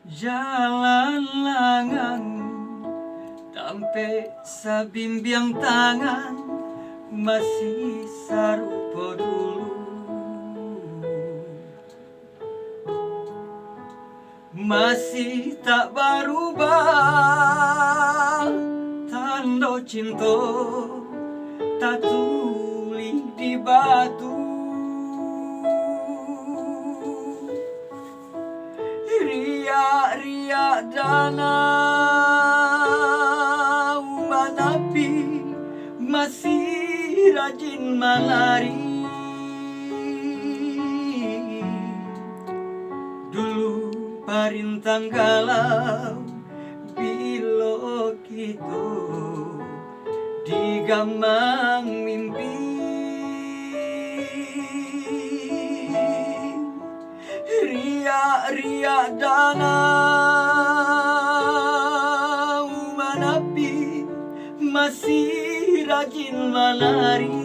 Jalan langang tampe sabimbiang tangan masih sarupo dulu, masih tak berubah tanda cinta tak tuli di batu. Riak-riak danau menepi masih rajin menari. Dulu parintang galau bila kita digamang mimpi. Riak-riak danau menepi masih rajin menari.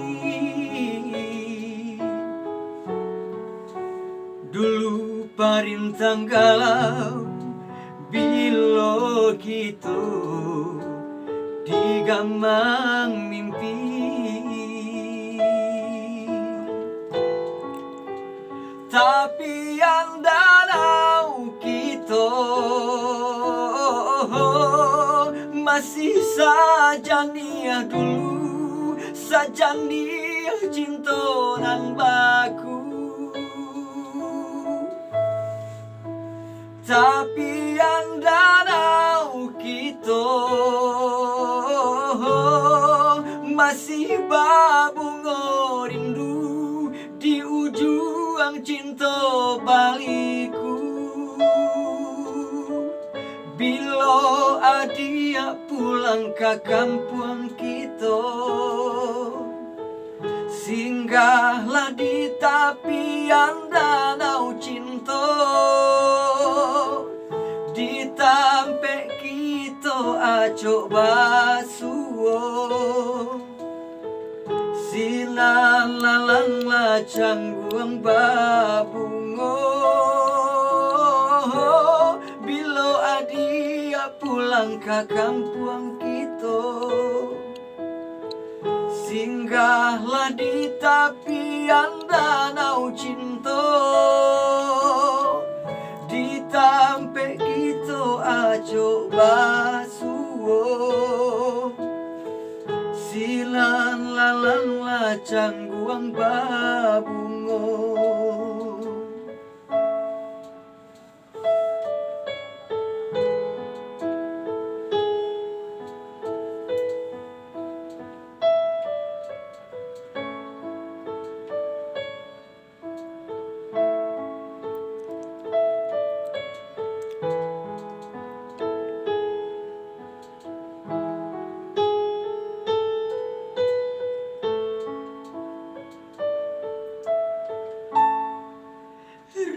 Dulu parintang galau bila kita digamang mimpi. Tapi yang danau kita masih saja nia dulu, saja nia cinta nan baku. Tapi yang danau kita masih babungo rindu di ujung cinta baliku. Bila adia pulang ke kampung kita, singgahlah di tepian danau cinta. Di tampe kita acok basuo, sinar lalang lacangguang babungo. Bila adia pulang ke kampung kita, singgahlah di tepian danau cinta. Di tampe kita acok basuo, silan lalang lacangguang babungo.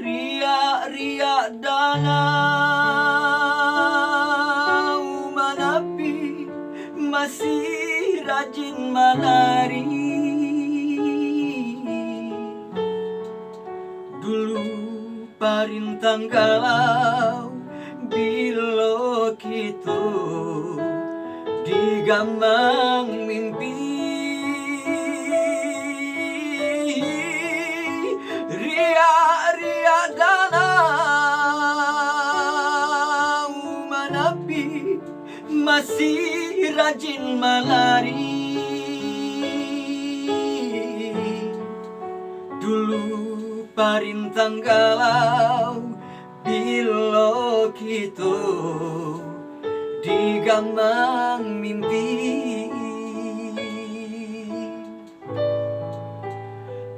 Riak-riak danau menepi masih rajin menari. Dulu parintang galau bila kita digamang mimpi. Riak-riak danau menepi masih rajin menari. Dulu parintang galau bila kita digamang mimpi.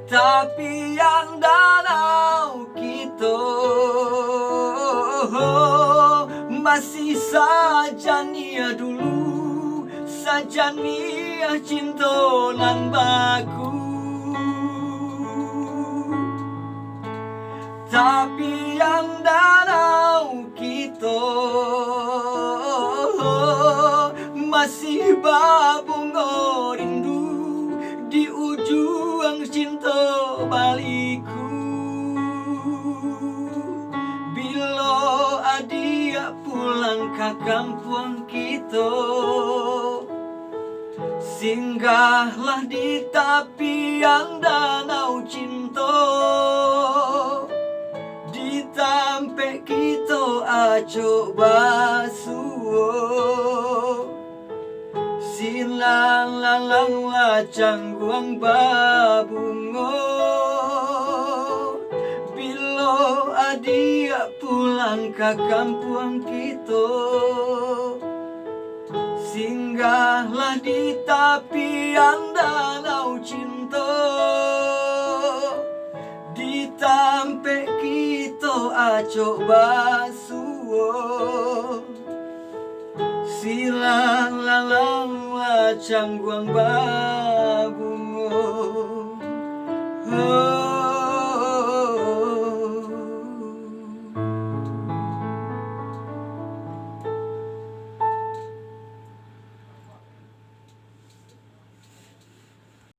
Tapi yang danau kita masih saja nia dulu, saja nia cinta nan baku. Tapi yang danau kita masih babungo rindu di ujung cinta baliku. Bila adik kakampuang kita. Singgahlah di tepian danau cinta, di tampe kita aco basuo. Silang lalang lacang guang babungo, bilo adia pulang ke kampung kita. Singgahlah di tepian danau cinta, di tampe kita aco basuo. Silang lalang lacang guang babungo.